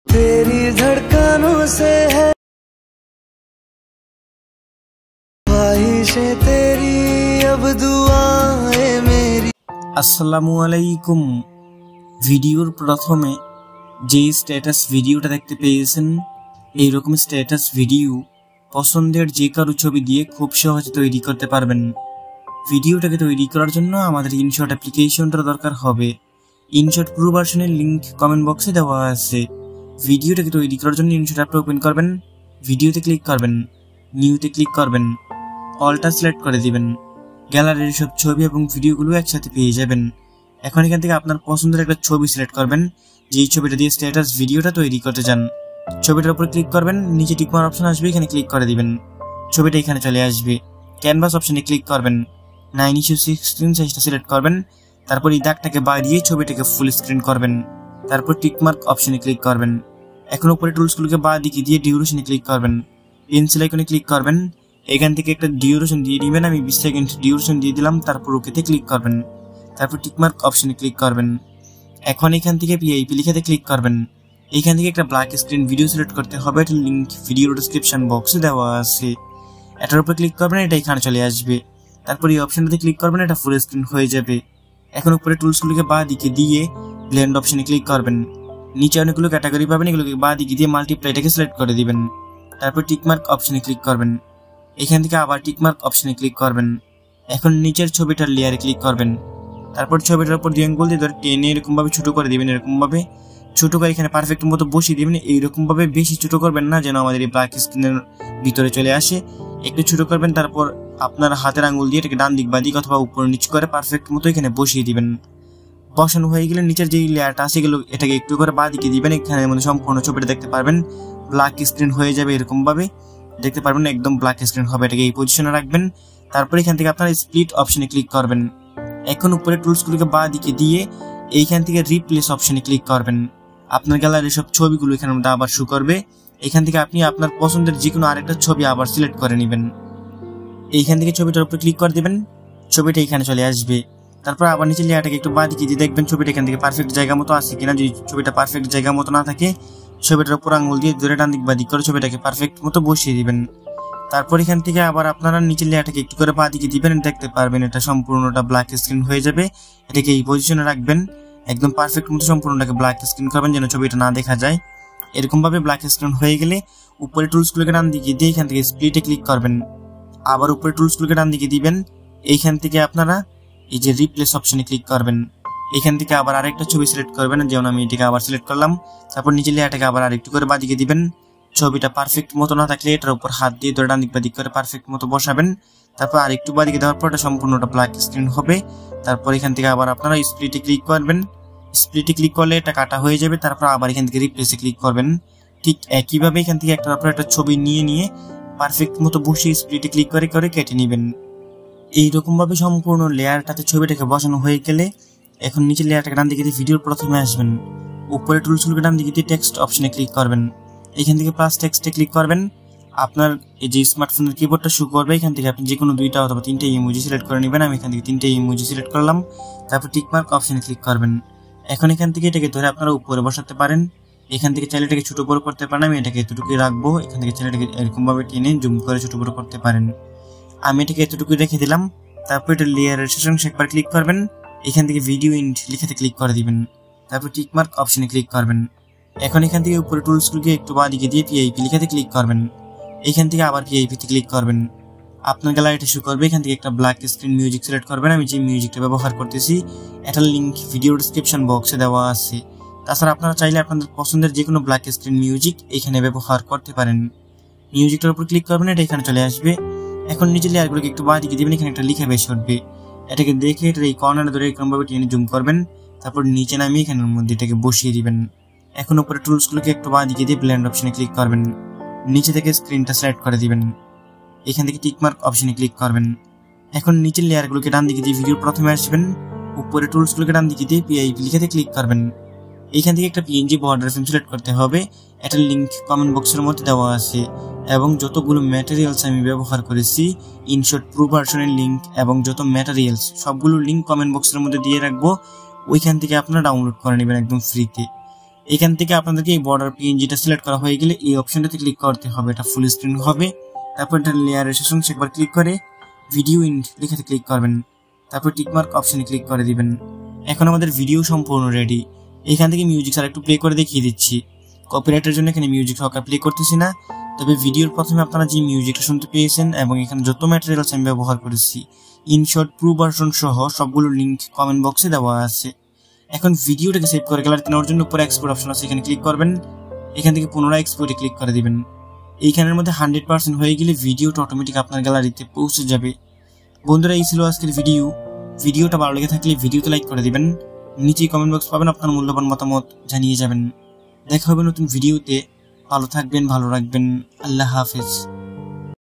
तेरी धड़कनों से है ख्वाहिशें तेरी अब दुआएं मेरी। আসসালামু আলাইকুম। ভিডিওর প্রথমে যে স্ট্যাটাস ভিডিওটা দেখতে পেয়েছেন, এইরকম স্ট্যাটাস ভিডিও পছন্দের যে কারো ছবি দিয়ে খুব সহজে তৈরি করতে পারবেন। ভিডিওটাকে তৈরি করার জন্য আমাদের ইনশট অ্যাপ্লিকেশনটার দরকার হবে। ইনশট প্রো ভার্সনের লিংক কমেন্ট বক্সে দেওয়া আছে। ভিডিওটাকে তৈরি করার জন্য ইনশট অ্যাপটা ওপেন করবেন, ভিডিওতে ক্লিক করবেন, নিউতে ক্লিক করবেন, অলটা সিলেক্ট করে দিবেন। গ্যালারির সব ছবি এবং ভিডিওগুলো একসাথে পেয়ে যাবেন। এখন এখান থেকে আপনার পছন্দের একটা ছবি সিলেক্ট করবেন, যেই ছবিটা দিয়ে স্ট্যাটাস ভিডিওটা তৈরি করতে চান। ছবিটার উপর ক্লিক করবেন, নিচে টিকমার্ক অপশন আসবে, এখানে ক্লিক করে দিবেন। ছবিটা এখানে চলে আসবে। ক্যানভাস অপশনে ক্লিক করবেন, 9:16 সাইজটা সিলেক্ট করবেন। তারপর এই দাগটাকে বাড়িয়ে ছবিটাকে ফুল স্ক্রিন করবেন। তারপর টিকমার্ক অপশনে ক্লিক করবেন। এখন উপরে টুলসগুলোকে বাঁ দিকে দিয়ে ডিউরেশনে ক্লিক করবেন, পেন্সিল আইকনে ক্লিক করবেন। এখান থেকে একটা ডিউরেশন দিয়ে দিবেন, আমি 20 সেকেন্ড ডিউরেশন দিয়ে দিলাম। তারপর ওকেতে ক্লিক করবেন, তারপর টিকমার্ক অপশনে ক্লিক করবেন। এখন এখান থেকে পিআইপি লিখাতে ক্লিক করবেন। এখান থেকে একটা ব্ল্যাক স্ক্রিন ভিডিও সিলেক্ট করতে হবে, এটার লিংক ভিডিওর ডেসক্রিপশন বক্সে দেওয়া আছে। এটার উপর ক্লিক করবেন, এটা এখানে চলে আসবে। তারপর এই অপশনটাতে ক্লিক করবেন, এটা ফুল স্ক্রিন হয়ে যাবে। এখন উপরে টুলসগুলোকে বাঁ দিকে দিয়ে ব্লেন্ড অপশনে ক্লিক করবেন। নিচে অনেকগুলো ক্যাটাগরি পাবেন, এগুলোকে বাঁ দিকে দিয়ে মাল্টিপ্লাইটাকে সিলেক্ট করে দিবেন। তারপর টিকমার্ক অপশনে ক্লিক করবেন। এখান থেকে আবার টিকমার্ক অপশনে ক্লিক করবেন। এখন নিচের ছবিটার লেয়ারে ক্লিক করবেন। তারপর ছবিটার উপর দুই আঙ্গুল দিয়ে ধরে টেনে এরকম ভাবে ছোট করে দিবেন। এরকম ভাবে ছোট করে এখানে পারফেক্ট মতো বসিয়ে দিবেন। এইরকম ভাবে বেশি ছোট করবেন না, যেন আমাদের এই ব্ল্যাক স্ক্রিনের ভিতরে চলে আসে। একটু ছোট করবেন। তারপর আপনার হাতের আঙ্গুল দিয়ে এটাকে ডান দিক বা দিক অথবা উপর নিচ করে পারফেক্ট মতো এখানে বসিয়ে দিবেন। বসানো হয়ে গেলে নিচের যে লেয়ারটা আছে এগুলো এটাকে একটু করে বাঁ দিকে দিবেন। এখানে মধ্যে সম্পূর্ণ ছবিটা দেখতে পারবেন, ব্ল্যাক স্ক্রিন হয়ে যাবে। এরকম ভাবে দেখতে পারবেন, একদম ব্ল্যাক স্ক্রিন হবে। এটাকে এই পজিশনে রাখবেন। তারপর এখান থেকে আপনারা স্প্লিট অপশনে ক্লিক করবেন। এখন উপরে টুলসগুলোকে বাঁ দিকে দিয়ে এইখান থেকে রিপ্লেস অপশনে ক্লিক করবেন। আপনার গ্যালারির সব ছবিগুলো এখানে মধ্যে আবার শো করবে। এখান থেকে আপনি আপনার পছন্দের যে কোনো আরেকটা ছবি আবার সিলেক্ট করে নেবেন। এইখান থেকে ছবিটার উপরে ক্লিক করে দিবেন, ছবিটা এখানে চলে আসবে। তারপর আবার নিচে লেয়ারটাকে একটু বাঁ দিকে দিয়ে দেখবেন ছবিটা এখান থেকে পারফেক্ট জায়গা মতো আছে কিনা। যদি ছবিটা পারফেক্ট জায়গা মতো না থাকে, ছবিটার উপর আঙুল দিয়ে ধরে ডান দিক বা দিক করে ছবিটাকে পারফেক্ট মতো বসিয়ে দিবেন। তারপর এখান থেকে আবার আপনারা নিচের লেয়ারটাকে একটু করে বাঁ দিকে দিবেন, দেখতে পারবেন এটা সম্পূর্ণটা ব্ল্যাক স্ক্রিন হয়ে যাবে। এটাকে এই পজিশনে রাখবেন, একদম পারফেক্ট মতো সম্পূর্ণটাকে ব্ল্যাক স্ক্রিন করবেন, যেন ছবিটা না দেখা যায়। এরকম ভাবে ব্ল্যাক স্ক্রিন হয়ে গেলে উপরে টুলসগুলোকে ডান দিকে দিয়ে এখান থেকে স্প্লিটে ক্লিক করবেন। আবার উপরে টুলসগুলোকে ডান দিকে দিবেন। এইখান থেকে আপনারা এই যে রিপ্লেস অপশনে ক্লিক করবেন। এখান থেকে আবার আরেকটা ছবি সিলেক্ট করবেন, যেমন আমি এটাকে আবার সিলেক্ট করলাম। তারপর নিচের লেয়ারটাকে আবার আরেকটু করে বাঁ দিকে দিবেন। ছবিটা পারফেক্ট মতো না থাকলে এটার উপর হাত দিয়ে ধরে ডান দিক বা দিক করে পারফেক্ট মতো বসাবেন। তারপর আরেকটু বাঁ দিকে দেওয়ার পর এটা সম্পূর্ণটা ব্ল্যাক স্ক্রিন হবে। তারপর এখান থেকে আবার আপনারা স্প্লিটে ক্লিক করবেন। স্প্লিটে ক্লিক করলে এটা কাটা হয়ে যাবে। তারপর আবার এখান থেকে রিপ্লেসে ক্লিক করবেন। ঠিক একইভাবে এখান থেকে একটার পর একটা ছবি নিয়ে পারফেক্ট মতো বসিয়ে স্প্লিটে ক্লিক করে করে কেটে নেবেন। এইরকম ভাবে সম্পূর্ণ লেয়ারটাতে ছবিটাকে বসানো হয়ে গেলে এখন নিচের লেয়ারটাকে ডান দিকে দিয়ে ভিডিওর প্রথমে আসবেন। উপরে টুলসগুলোকে ডান দিকে দিয়ে টেক্সট অপশনে ক্লিক করবেন। এখান থেকে প্লাস টেক্সটে ক্লিক করবেন। আপনার এই যে স্মার্টফোনের কিবোর্ডটা শো করবে, এখান থেকে আপনি যে কোনো দুইটা অথবা তিনটে ইমোজি সিলেক্ট করে নেবেন। আমি এখান থেকে তিনটে ইমোজি সিলেক্ট করলাম। তারপর টিকমার্ক অপশনে ক্লিক করবেন। এখন এখান থেকে এটাকে ধরে আপনারা উপরে বসাতে পারেন। এখান থেকে চাইলে এটাকে ছোট বড় করতে পারেন। আমি এটাকে এতটুকুই রাখবো। এখান থেকে চাইলে এটাকে এরকম ভাবে টেনে জুম করে ছোট বড় করতে পারেন। আমি এটাকে এতটুকুই রেখে দিলাম। তারপর এটা লেয়ারের শেষ অংশে একবার ক্লিক করবেন। এখান থেকে ভিডিও ইন্ট লিখাতে ক্লিক করে দিবেন। তারপর টিকমার্ক অপশনে ক্লিক করবেন। এখন এখান থেকে উপরে টুলসগুলোকে একটু বাঁ দিকে দিয়ে পিআইপি লিখাতে ক্লিক করবেন। এখান থেকে আবার পিআইপিতে ক্লিক করবেন। আপনার গ্যালারিটা শো করবে। এখান থেকে একটা ব্ল্যাক স্ক্রিন মিউজিক সিলেক্ট করবেন। আমি যে মিউজিকটা ব্যবহার করতেছি এটার লিংক ভিডিও ডেসক্রিপশন বক্সে দেওয়া আছে। তাছাড়া আপনারা চাইলে আপনাদের পছন্দের যে কোনো ব্ল্যাক স্ক্রিন মিউজিক এখানে ব্যবহার করতে পারেন। মিউজিকটার উপর ক্লিক করবেন, এটা এখানে চলে আসবে। এখন নিচের লেয়ারগুলোকে একটু বাঁ দিকে দিবেন, এখানে একটা লিখা বেশ উঠবে। এটাকে দেখে এটার এই কর্নারে ধরে এরকম ভাবে টেনে জুম করবেন। তারপর নিচে নামিয়ে এখানের মধ্যে এটাকে বসিয়ে দিবেন। এখন উপরে টুলসগুলোকে একটু বাঁ দিকে দিয়ে ব্লেন্ড অপশনে ক্লিক করবেন। নিচে থেকে স্ক্রিনটা সিলেক্ট করে দিবেন। এখান থেকে টিকমার্ক অপশনে ক্লিক করবেন। এখন নিচের লেয়ারগুলোকে ডান দিকে দিয়ে ভিডিওর প্রথমে আসবেন। উপরে টুলসগুলোকে ডান দিকে দিয়ে পিআইপি লিখাতে ক্লিক করবেন। এখান থেকে একটা পিএনজি বর্ডার ফ্রেম সিলেক্ট করতে হবে। এটার লিংক কমেন্ট বক্সের মধ্যে দেওয়া আছে। এবং যতগুলো ম্যাটেরিয়ালস আমি ব্যবহার করেছি ইনশট প্রো ভার্সনের লিংক এবং যত ম্যাটেরিয়ালস সবগুলো লিংক কমেন্ট বক্সের মধ্যে দিয়ে রাখবো। ওইখান থেকে আপনারা ডাউনলোড করে নেবেন একদম ফ্রিতে। এখান থেকে আপনাদেরকে এই বর্ডার পিএনজিটা সিলেক্ট করা হয়ে গেলে এই অপশনটাতে ক্লিক করতে হবে, এটা ফুল স্ক্রিন হবে। তারপর এটা লেয়ারের শেষে একবার ক্লিক করে ভিডিও ইন লেখাতে ক্লিক করবেন, তারপর টিকমার্ক অপশনে ক্লিক করে দিবেন। এখন আমাদের ভিডিও সম্পূর্ণ রেডি। এখান থেকে মিউজিক আর একটু প্লে করে দেখিয়ে দিচ্ছি। কপিরাইটের জন্য এখানে মিউজিক সহকারে প্লে করতেছি না, তবে ভিডিওর প্রথমে আপনারা যে মিউজিকটা শুনতে পেয়েছেন এবং এখানে যত ম্যাটেরিয়ালস আমি ব্যবহার করেছি ইনশর্ট প্রো ভার্সন সহ সবগুলোর লিঙ্ক কমেন্ট বক্সে দেওয়া আছে। এখন ভিডিওটাকে সেভ করে গ্যালারিতে নেওয়ার জন্য উপরে এক্সপোর্ট অপশন আছে, এখানে ক্লিক করবেন। এখান থেকে পুনরায় এক্সপোর্টে ক্লিক করে দিবেন। এইখানের মধ্যে 100% হয়ে গেলে ভিডিওটা অটোমেটিক আপনার গ্যালারিতে পৌঁছে যাবে। বন্ধুরা, এই ছিল আজকের ভিডিওটা ভালো লেগে থাকলে ভিডিওতে লাইক করে দিবেন, নিচে কমেন্ট বক্স পাবেন, আপনার মূল্যবান মতামত জানিয়ে যাবেন। দেখা হবে নতুন ভিডিওতে। ভালো থাকবেন, ভালো রাখবেন। আল্লাহ হাফেজ।